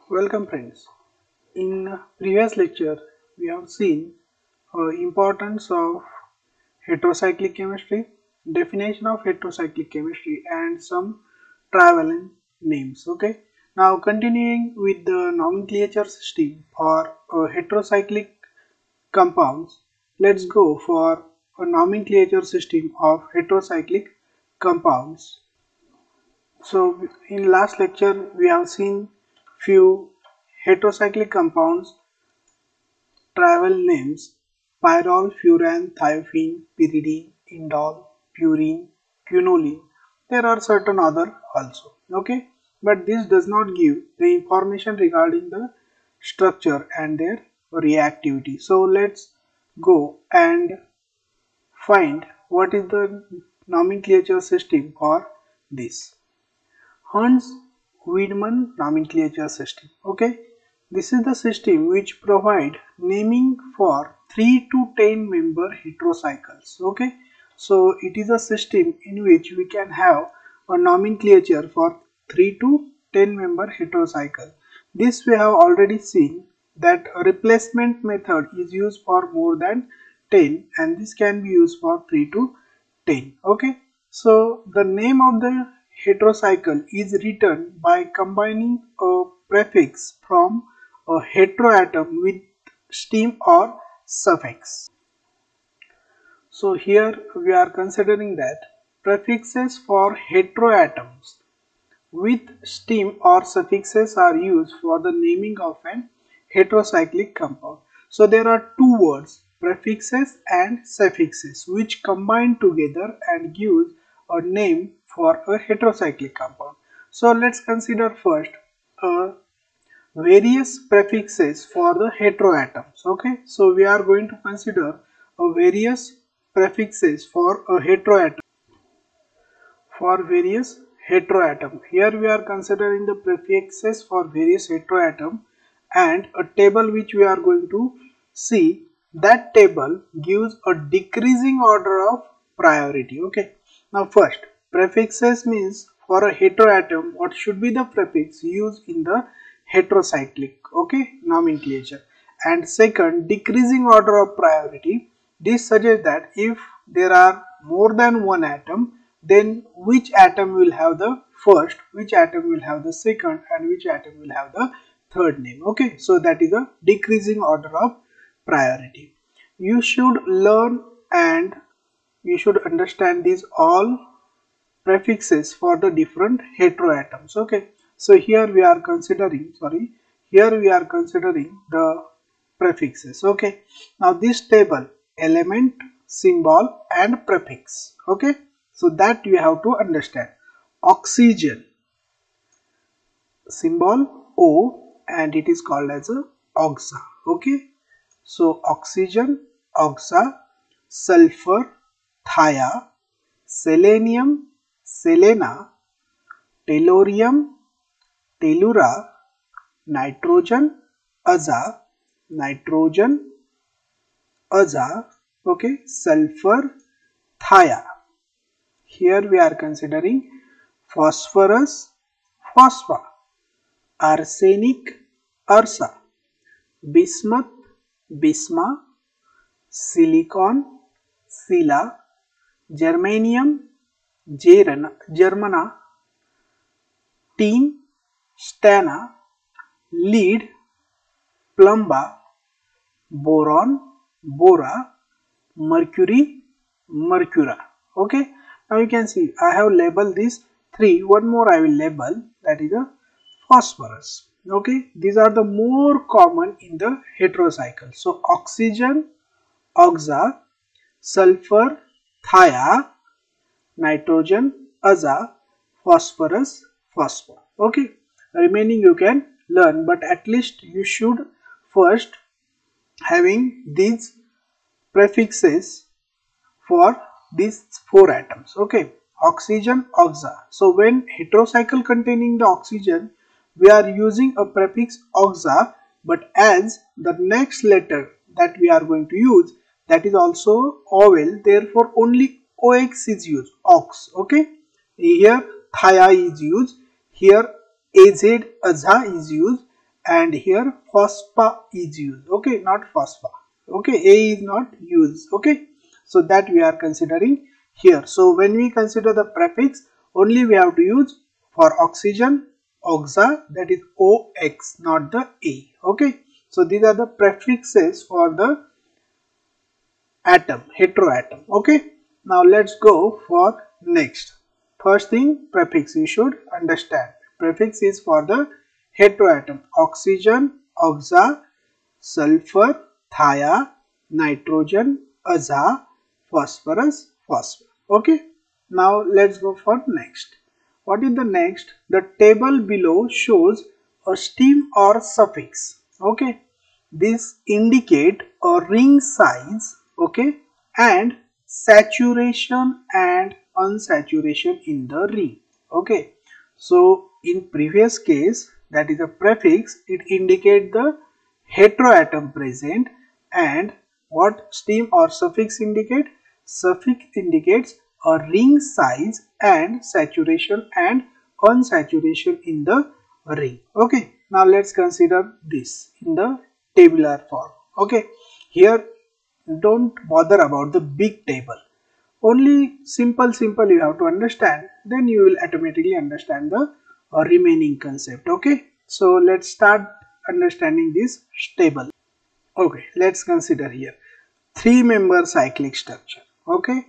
Welcome friends. In previous lecture we have seen importance of heterocyclic chemistry, definition of heterocyclic chemistry and some trivalent names. Okay. Now continuing with the nomenclature system for heterocyclic compounds, let's go for a nomenclature system of heterocyclic compounds. So in last lecture we have seen few heterocyclic compounds travel names: pyrrole, furan, thiophene, pyridine, indole, purine, quinoline. There are certain other also. Okay, but this does not give the information regarding the structure and their reactivity. So let's go and find what is the nomenclature system for this. Hans-Wiedemann nomenclature system. Okay, this is the system which provide naming for 3 to 10 member heterocycles. Okay, so it is a system in which we can have a nomenclature for 3 to 10 member heterocycle. This we have already seen that a replacement method is used for more than 10 and this can be used for 3 to 10. Okay, so the name of the heterocycle is written by combining a prefix from a heteroatom with stem or suffix. So here we are considering that prefixes for heteroatoms with stem or suffixes are used for the naming of an heterocyclic compound. So there are two words, prefixes and suffixes, which combine together and gives a name for a heterocyclic compound. So let's consider first various prefixes for the heteroatoms. Okay, so we are going to consider various prefixes for a heteroatom. For various heteroatom. Here we are considering the prefixes for various heteroatom and a table which we are going to see. That table gives a decreasing order of priority. Okay. Now first, prefixes means for a heteroatom what should be the prefix used in the heterocyclic nomenclature. And second, decreasing order of priority. This suggests that if there are more than one atom, then which atom will have the first, which atom will have the second and which atom will have the third name. Okay, so that is a decreasing order of priority. You should learn and you should understand these all prefixes for the different heteroatoms. Okay, so here we are considering the prefixes. Okay, now this table, element, symbol and prefix. Okay, so that you have to understand. Oxygen, symbol O and it is called as a oxa. Okay, so oxygen, oxa. Sulfur, thia. Selenium, selena. Tellurium, tellura. Nitrogen, aza. Nitrogen, aza. Okay, sulfur, thia. Here we are considering phosphorus, phosphor. Arsenic, ursa. Bismuth, bisma. Silicon, sila. Germanium, germana. Tin, stana. Lead, plumba. Boron, bora. Mercury, mercura. Okay, now you can see I have labeled these three. One more I will label, that is a phosphorus. Okay, these are the more common in the heterocycle. So oxygen, oxa. Sulfur, thia. Nitrogen, aza. Phosphorus, phosphor. Okay, remaining you can learn, but at least you should first having these prefixes for these four atoms. Okay, oxygen, oxa. So when heterocycle containing the oxygen, we are using a prefix oxa, but as the next letter that we are going to use, that is also vowel, therefore only ox is used, ox. Okay, here thia is used, here az, aza is used, and here phospha is used, okay, not phosphor, okay, A is not used, okay. So that we are considering here. So when we consider the prefix, only we have to use for oxygen oxa, that is OX, not the A, okay. So these are the prefixes for the atom, heteroatom, okay. Now let's go for next. First thing, prefix you should understand. Prefix is for the heteroatom: oxygen, oxa, sulfur, thia, nitrogen, aza, phosphorus, phosphor. Okay. Now let's go for next. What is the next? The table below shows a stem or suffix. Okay. This indicate a ring size, okay, and saturation and unsaturation in the ring, okay. So in previous case, that is a prefix, it indicate the heteroatom present, and what stem or suffix indicate? Suffix indicates a ring size and saturation and unsaturation in the ring, okay. Now let's consider this in the tabular form, okay. Here don't bother about the big table, only simple you have to understand, then you will automatically understand the remaining concept, okay. So let's start understanding this table, okay. Let's consider here 3-member cyclic structure, okay.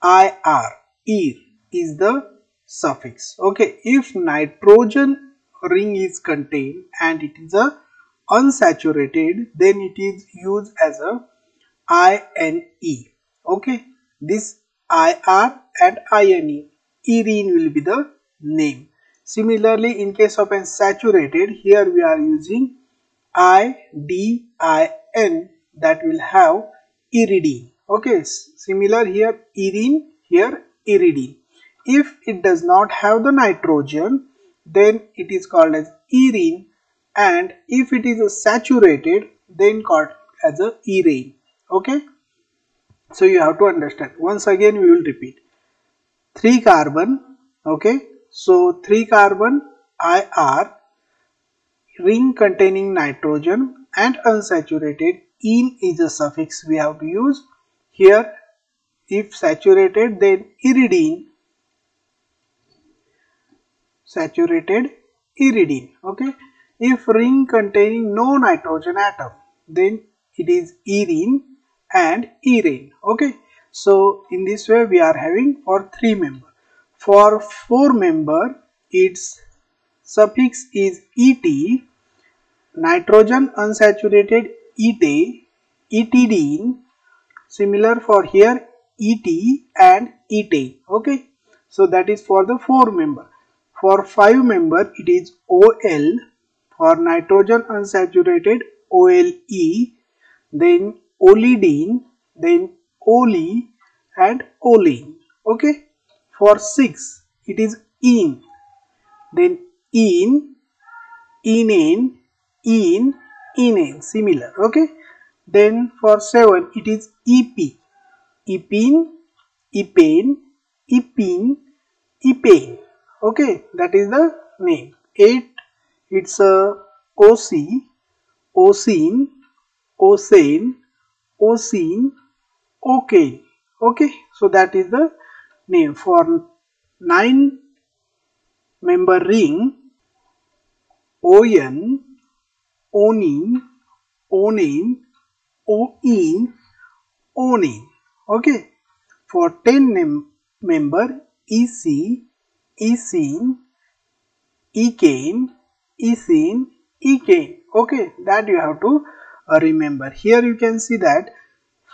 IR is the suffix, okay. If nitrogen ring is contained and it is a unsaturated, then it is used as a INE, okay. This IR and INE, Irene will be the name. Similarly, in case of unsaturated, here we are using IDIN, that will have iridine, okay. Similar here irene, here iridine. If it does not have the nitrogen, then it is called as irene, and if it is a saturated, then called as a irene, okay. So you have to understand. Once again we will repeat. 3 carbon, okay. So 3 carbon IR, ring containing nitrogen and unsaturated, ene is a suffix we have to use. Here if saturated, then iridine, saturated iridine, okay. If ring containing no nitrogen atom, then it is irene and irene, okay. So in this way we are having for 3 member. For 4 member, its suffix is et, nitrogen unsaturated etidine. Similar for here et and ethane, okay. So that is for the 4 member. For 5 member, it is OL. For nitrogen unsaturated, OLE, then olidine, then ole and oleine, okay. For 6, it is ene, then enane, enane, similar, okay. Then for 7, it is EP, epine, epane, okay. That is the name. 8, it's a OC, ocene, ocane, ocane, okay. So that is the name. For 9-member ring, ON, onine, onane, onine, okay. For 10 member, EC, ecene, ecane, ecane, okay. That you have to remember. Here you can see that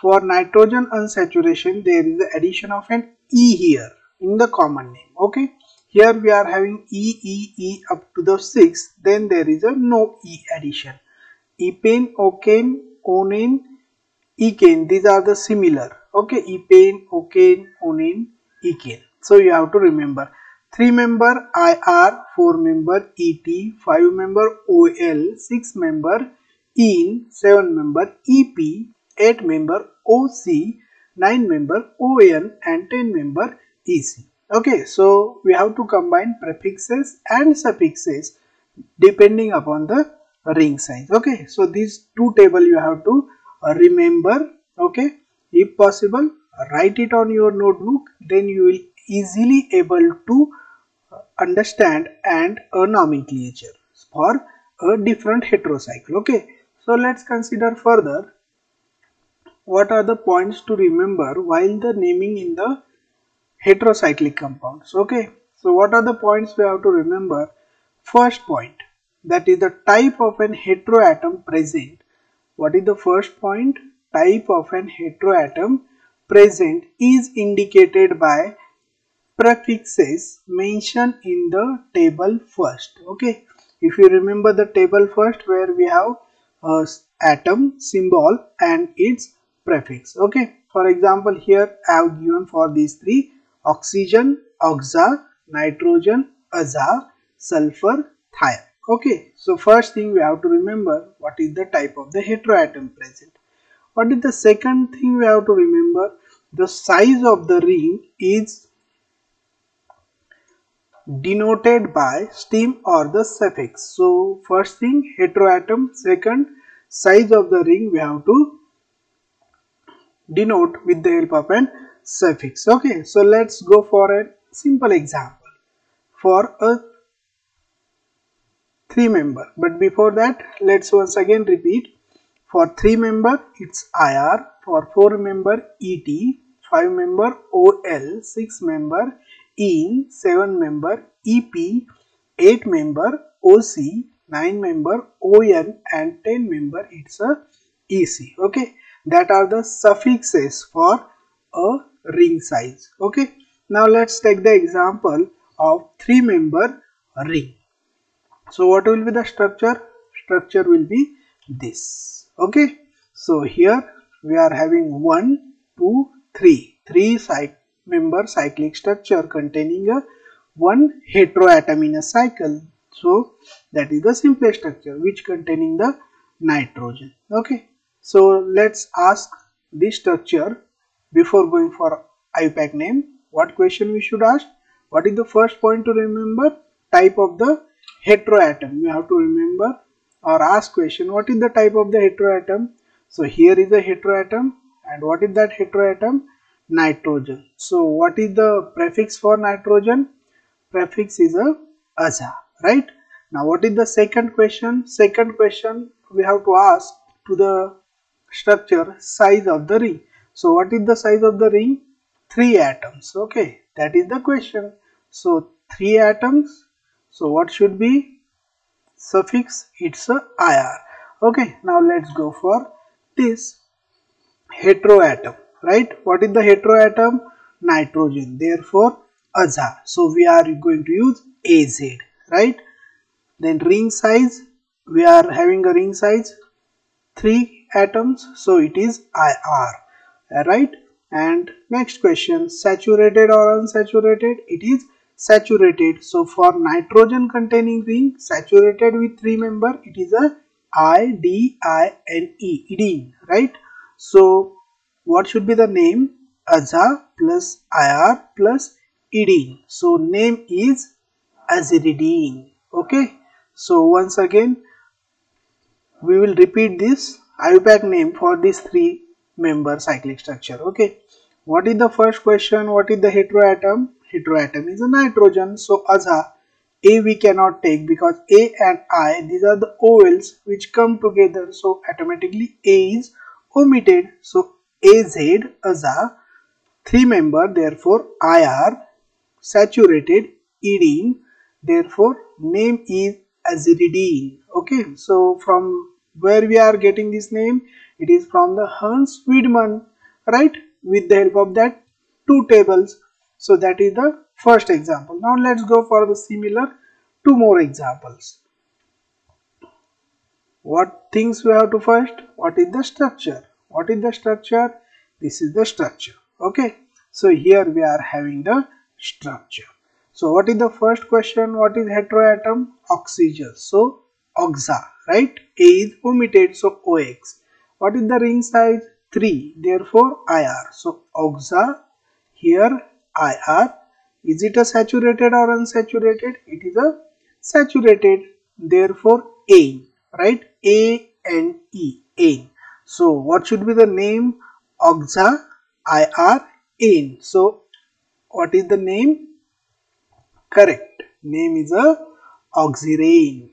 for nitrogen unsaturation, there is the addition of an E here in the common name, okay. Here we are having E up to the 6, then there is a no E addition. Epane, ocane, onane, ecane, these are the similar, okay. Epane, ocane, onane, ecane. So you have to remember. 3-member IR, 4-member ET, 5-member OL, 6-member ENE, 7-member EP, 8-member OC, 9-member ON and 10-member EC. Okay, so we have to combine prefixes and suffixes depending upon the ring size. Okay, so these two table you have to remember. Okay, if possible write it on your notebook, then you will easily able to understand and a nomenclature for a different heterocycle. Okay, so let's consider further what are the points to remember while the naming in the heterocyclic compounds. Okay, so what are the points we have to remember? First point, that is the type of an heteroatom present. What is the first point? Type of an heteroatom present is indicated by prefixes mentioned in the table first. Okay, if you remember the table first, where we have atom symbol and its prefix. Okay, for example, here I have given for these three: oxygen, oxa; nitrogen, aza; sulfur, thiol. Okay, so first thing we have to remember, what is the type of the heteroatom present. What is the second thing we have to remember? The size of the ring is denoted by stem or the suffix. So first thing heteroatom, second size of the ring we have to denote with the help of an suffix. Okay, so let's go for a simple example for a 3 member, but before that let's once again repeat. For 3 member it's IR, for 4 member ET, 5 member OL, 6 member IN, 7 member EP, 8 member OC, 9 member ON and 10 member it's a EC. Okay, that are the suffixes for a ring size. Okay, now let's take the example of 3 member ring. So what will be the structure? Structure will be this. Okay, so here we are having 1, 2, 3 member cyclic structure containing a one heteroatom in a cycle. So that is the simplest structure, which containing the nitrogen. Okay, so let's ask this structure before going for IUPAC name. What question we should ask? What is the first point to remember? Type of the heteroatom. You have to remember or ask question, what is the type of the heteroatom? So here is a heteroatom, and what is that heteroatom? Nitrogen. So what is the prefix for nitrogen? Prefix is a aza, right? Now what is the second question? Second question we have to ask to the structure, size of the ring. So what is the size of the ring? 3 atoms. Okay, that is the question. So 3 atoms. So what should be suffix? It's a IR. Okay, now let's go for this heteroatom, right? What is the heteroatom? Nitrogen. Therefore aza. So we are going to use AZ, right? Then ring size, we are having a ring size 3 atoms, so it is IR, right? And next question, saturated or unsaturated? It is saturated. So for nitrogen containing ring saturated with 3 member, it is a IDINE, idine, right? So what should be the name? Aza plus IR plus idine. So name is aziridine. Okay, so once again we will repeat this IUPAC name for this 3 member cyclic structure. Okay, what is the first question? What is the heteroatom? Heteroatom is a nitrogen. So aza, A we cannot take because A and I, these are the OLs which come together, so automatically A is omitted. So AZ, aza, 3 member, therefore IR, saturated, idine, therefore name is aziridine. Okay, so from where we are getting this name? It is from the Hans Wiedemann, right? With the help of that 2 tables. So that is the first example. Now let's go for the similar 2 more examples. What things we have to first? What is the structure? What is the structure? This is the structure. Okay, so here we are having the structure. So what is the first question? What is heteroatom? Oxygen. So oxa, right? A is omitted, so OX. What is the ring size? 3, therefore IR. So oxa, here IR. Is it a saturated or unsaturated? It is a saturated, therefore A. right? A-N-E, ane. So what should be the name? Oxa, I-R-ane. So what is the name? Correct. Name is a oxirane.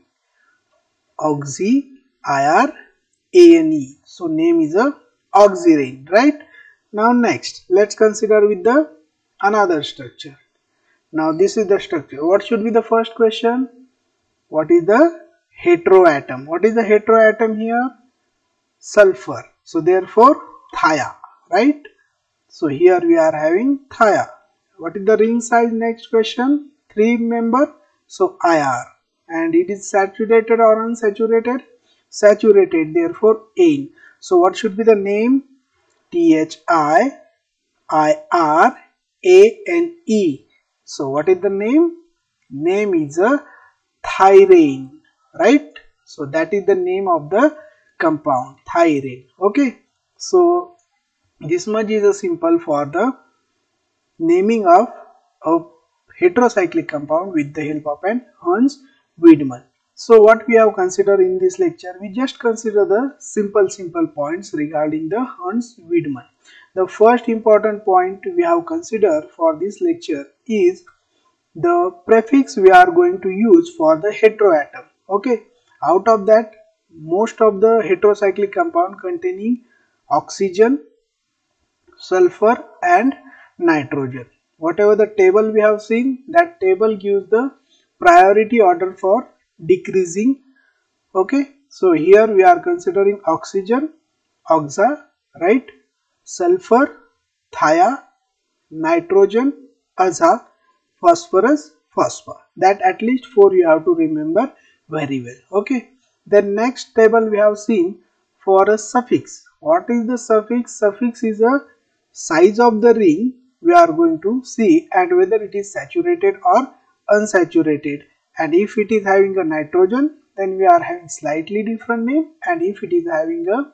Oxy, I-R-A-N-E. So name is a oxirane, right? Now next, let's consider with the another structure. Now this is the structure. What should be the first question? What is the heteroatom? What is the heteroatom here? Sulfur. So therefore thia, right? So here we are having thia. What is the ring size? Next question. 3 member. So IR. And it is saturated or unsaturated? Saturated. Therefore ane. So what should be the name? THIIRANE. So what is the name? Name is a thyrane, right? So that is the name of the compound, thyrane. Okay. So this much is a simple for the naming of a heterocyclic compound with the help of an Hans-Wiedemann. So what we have considered in this lecture, we just consider the simple points regarding the Hans-Wiedemann. The first important point we have considered for this lecture is the prefix we are going to use for the heteroatom. Okay, out of that, most of the heterocyclic compound containing oxygen, sulfur and nitrogen. Whatever the table we have seen, that table gives the priority order for decreasing. Okay, so here we are considering oxygen, oxa, right? Sulfur, thia, nitrogen, aza, phosphorus, phosphor. That at least 4 you have to remember very well. Okay. The next table we have seen for a suffix. What is the suffix? Suffix is a size of the ring we are going to see and whether it is saturated or unsaturated. And if it is having a nitrogen, then we are having slightly different name, and if it is having a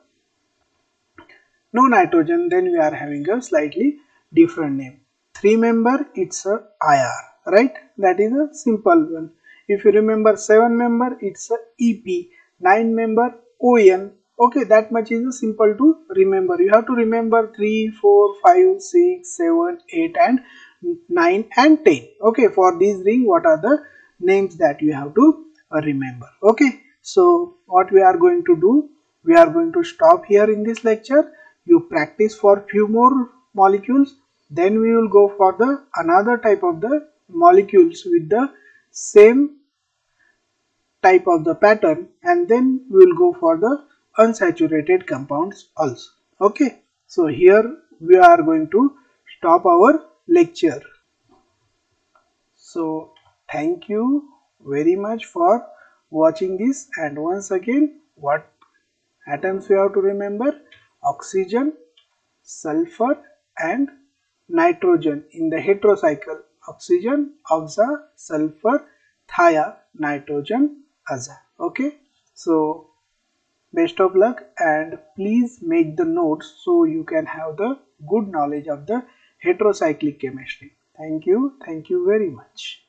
no nitrogen, then we are having a slightly different name. 3 member, it's a IR, right? That is a simple one. If you remember 7 member, it's a EP. 9 member, ON. Okay, that much is simple to remember. You have to remember 3, 4, 5, 6, 7, 8 and 9 and 10. Okay, for these ring, what are the names that you have to remember? Okay, so what we are going to do, we are going to stop here in this lecture. You practice for few more molecules, then we will go for the another type of the molecules with the same type of the pattern, and then we will go for the unsaturated compounds also. Okay, so here we are going to stop our lecture. So thank you very much for watching this, and once again, what atoms we have to remember? Oxygen, sulfur and nitrogen in the heterocycle. Oxygen, oxa, sulfur, thia, nitrogen, aza. Okay, so best of luck, and please make the notes so you can have the good knowledge of the heterocyclic chemistry. Thank you very much.